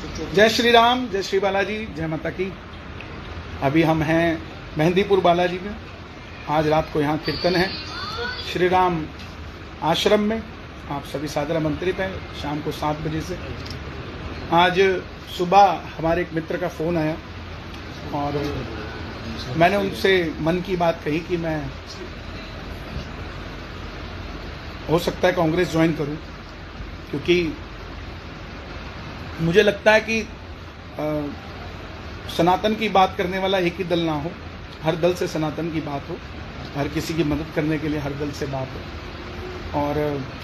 जय श्री राम, जय श्री बालाजी, जय माता की। अभी हम हैं मेहंदीपुर बालाजी में। आज रात को यहाँ कीर्तन है श्री राम आश्रम में। आप सभी सादर आमंत्रित हैं शाम को 7 बजे से। आज सुबह हमारे एक मित्र का फ़ोन आया और मैंने उनसे मन की बात कही कि मैं हो सकता है कांग्रेस ज्वाइन करूं, क्योंकि मुझे लगता है कि सनातन की बात करने वाला एक ही दल ना हो, हर दल से सनातन की बात हो, हर किसी की मदद करने के लिए हर दल से बात हो। और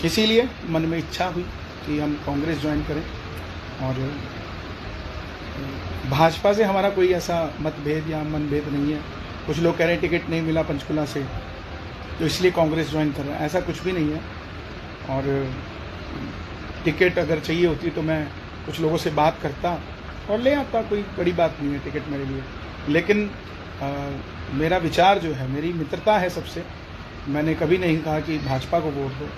इसीलिए मन में इच्छा हुई कि हम कांग्रेस ज्वाइन करें। और भाजपा से हमारा कोई ऐसा मतभेद या मनभेद नहीं है। कुछ लोग कह रहे हैं टिकट नहीं मिला पंचकुला से तो इसलिए कांग्रेस ज्वाइन कर रहे हैं, ऐसा कुछ भी नहीं है। और टिकट अगर चाहिए होती तो मैं कुछ लोगों से बात करता और ले आता, कोई बड़ी बात नहीं है टिकट मेरे लिए। लेकिन मेरा विचार जो है, मेरी मित्रता है सबसे। मैंने कभी नहीं कहा कि भाजपा को वोट दो,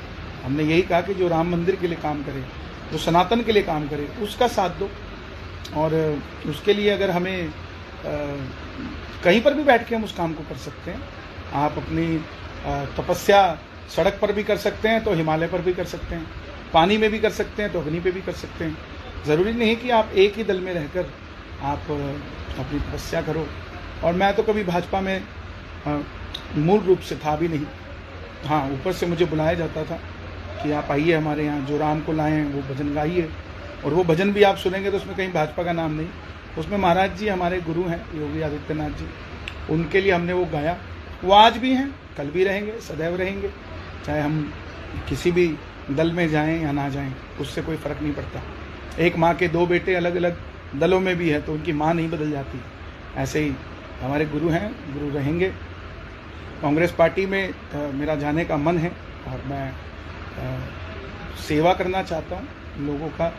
हमने यही कहा कि जो राम मंदिर के लिए काम करे, जो सनातन के लिए काम करे, उसका साथ दो। और उसके लिए अगर हमें कहीं पर भी बैठ के हम उस काम को कर सकते हैं। आप अपनी तपस्या सड़क पर भी कर सकते हैं तो हिमालय पर भी कर सकते हैं, पानी में भी कर सकते हैं तो अग्नि पे भी कर सकते हैं। ज़रूरी नहीं कि आप एक ही दल में रहकर आप अपनी तपस्या करो। और मैं तो कभी भाजपा में मूल रूप से था भी नहीं। हाँ, ऊपर से मुझे बुलाया जाता था कि आप आइए हमारे यहाँ, जो राम को लाए हैं वो भजन गाइए। और वो भजन भी आप सुनेंगे तो उसमें कहीं भाजपा का नाम नहीं, उसमें महाराज जी हमारे गुरु हैं योगी आदित्यनाथ जी, उनके लिए हमने वो गाया। वो आज भी हैं, कल भी रहेंगे, सदैव रहेंगे। चाहे हम किसी भी दल में जाएं या ना जाएं, उससे कोई फ़र्क नहीं पड़ता। एक माँ के 2 बेटे अलग अलग दलों में भी है तो उनकी माँ नहीं बदल जाती। ऐसे ही हमारे गुरु हैं, गुरु रहेंगे। कांग्रेस पार्टी में मेरा जाने का मन है और मैं सेवा करना चाहता हूँ, लोगों का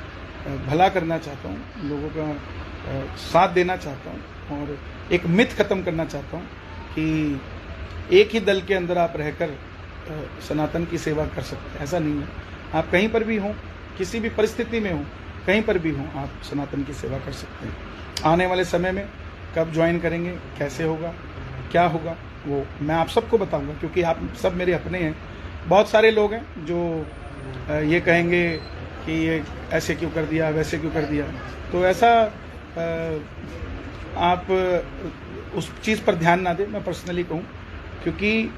भला करना चाहता हूँ, लोगों का साथ देना चाहता हूँ। और एक मिथ ख़त्म करना चाहता हूँ कि एक ही दल के अंदर आप रहकर सनातन की सेवा कर सकते हैं, ऐसा नहीं है। आप कहीं पर भी हों, किसी भी परिस्थिति में हों, कहीं पर भी हों, आप सनातन की सेवा कर सकते हैं। आने वाले समय में कब ज्वाइन करेंगे, कैसे होगा, क्या होगा, वो मैं आप सबको बताऊंगा, क्योंकि आप सब मेरे अपने हैं। बहुत सारे लोग हैं जो ये कहेंगे कि ये ऐसे क्यों कर दिया, वैसे क्यों कर दिया। तो ऐसा आप उस चीज़ पर ध्यान ना दें, मैं पर्सनली कहूँ। क्योंकि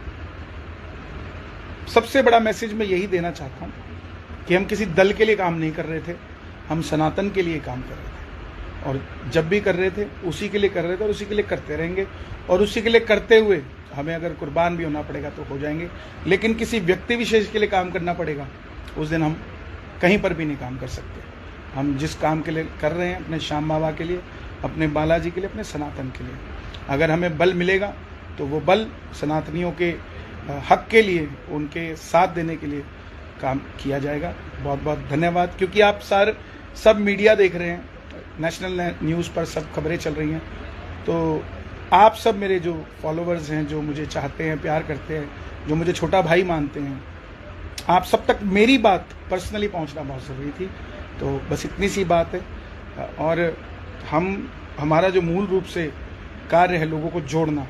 सबसे बड़ा मैसेज मैं यही देना चाहता हूँ कि हम किसी दल के लिए काम नहीं कर रहे थे, हम सनातन के लिए काम कर रहे थे। और जब भी कर रहे थे उसी के लिए कर रहे थे और उसी के लिए करते रहेंगे। और उसी के लिए करते हुए हमें अगर कुर्बान भी होना पड़ेगा तो हो जाएंगे। लेकिन किसी व्यक्ति विशेष के लिए काम करना पड़ेगा, उस दिन हम कहीं पर भी नहीं काम कर सकते। हम जिस काम के लिए कर रहे हैं, अपने श्याम बाबा के लिए, अपने बालाजी के लिए, अपने सनातन के लिए, अगर हमें बल मिलेगा तो वो बल सनातनियों के हक के लिए, उनके साथ देने के लिए काम किया जाएगा। बहुत बहुत धन्यवाद। क्योंकि आप सब मीडिया देख रहे हैं, नेशनल न्यूज़ पर सब खबरें चल रही हैं, तो आप सब मेरे जो फॉलोअर्स हैं, जो मुझे चाहते हैं, प्यार करते हैं, जो मुझे छोटा भाई मानते हैं, आप सब तक मेरी बात पर्सनली पहुंचना बहुत ज़रूरी थी। तो बस इतनी सी बात है। और हमारा जो मूल रूप से कार्य है लोगों को जोड़ना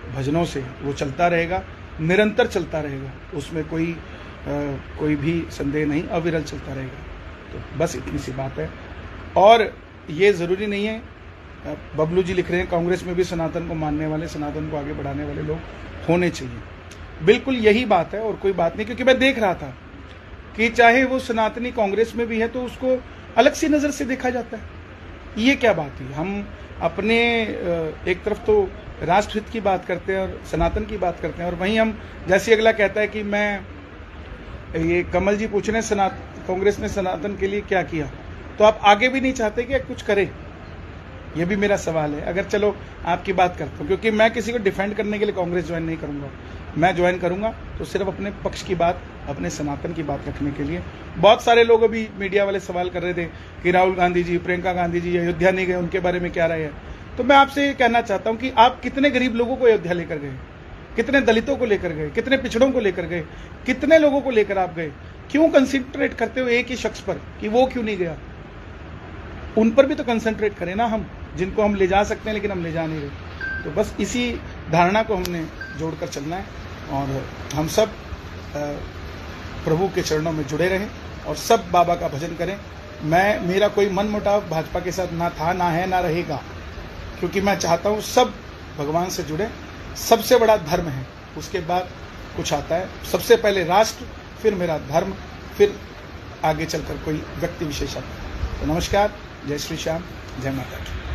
भजनों से, वो चलता रहेगा, निरंतर चलता रहेगा, उसमें कोई भी संदेह नहीं, अविरल चलता रहेगा। तो बस इतनी सी बात है। और ये ज़रूरी नहीं है, बबलू जी लिख रहे हैं कांग्रेस में भी सनातन को मानने वाले, सनातन को आगे बढ़ाने वाले लोग होने चाहिए। बिल्कुल यही बात है और कोई बात नहीं। क्योंकि मैं देख रहा था कि चाहे वो सनातनी कांग्रेस में भी है तो उसको अलग सी नज़र से देखा जाता है। ये क्या बात है? हम अपने एक तरफ तो राष्ट्रहित की बात करते हैं और सनातन की बात करते हैं, और वहीं हम, जैसे अगला कहता है कि मैं, ये कमल जी पूछ रहे हैं कांग्रेस ने सनातन के लिए क्या किया, तो आप आगे भी नहीं चाहते कि कुछ करे? ये भी मेरा सवाल है। अगर चलो आपकी बात करता हूँ, क्योंकि मैं किसी को डिफेंड करने के लिए कांग्रेस ज्वाइन नहीं करूँगा। मैं ज्वाइन करूँगा तो सिर्फ अपने पक्ष की बात, अपने सनातन की बात रखने के लिए। बहुत सारे लोग अभी मीडिया वाले सवाल कर रहे थे कि राहुल गांधी जी, प्रियंका गांधी जी अयोध्या नहीं गए, उनके बारे में क्या राय है। तो मैं आपसे ये कहना चाहता हूँ कि आप कितने गरीब लोगों को अयोध्या लेकर गए, कितने दलितों को लेकर गए, कितने पिछड़ों को लेकर गए, कितने लोगों को लेकर आप गए? क्यों कंसिडरेट करते हो एक ही शख्स पर कि वो क्यों नहीं गया? उन पर भी तो कंसंट्रेट करें ना हम, जिनको हम ले जा सकते हैं लेकिन हम ले जा नहीं रहे। तो बस इसी धारणा को हमने जोड़कर चलना है और हम सब प्रभु के चरणों में जुड़े रहें और सब बाबा का भजन करें। मेरा कोई मन मुटाव भाजपा के साथ ना था, ना है, ना रहेगा, क्योंकि मैं चाहता हूँ सब भगवान से जुड़े। सबसे बड़ा धर्म है, उसके बाद कुछ आता है। सबसे पहले राष्ट्र, फिर मेरा धर्म, फिर आगे चलकर कोई व्यक्ति विशेष आता है। तो नमस्कार, जय श्री श्याम, जय माता दी।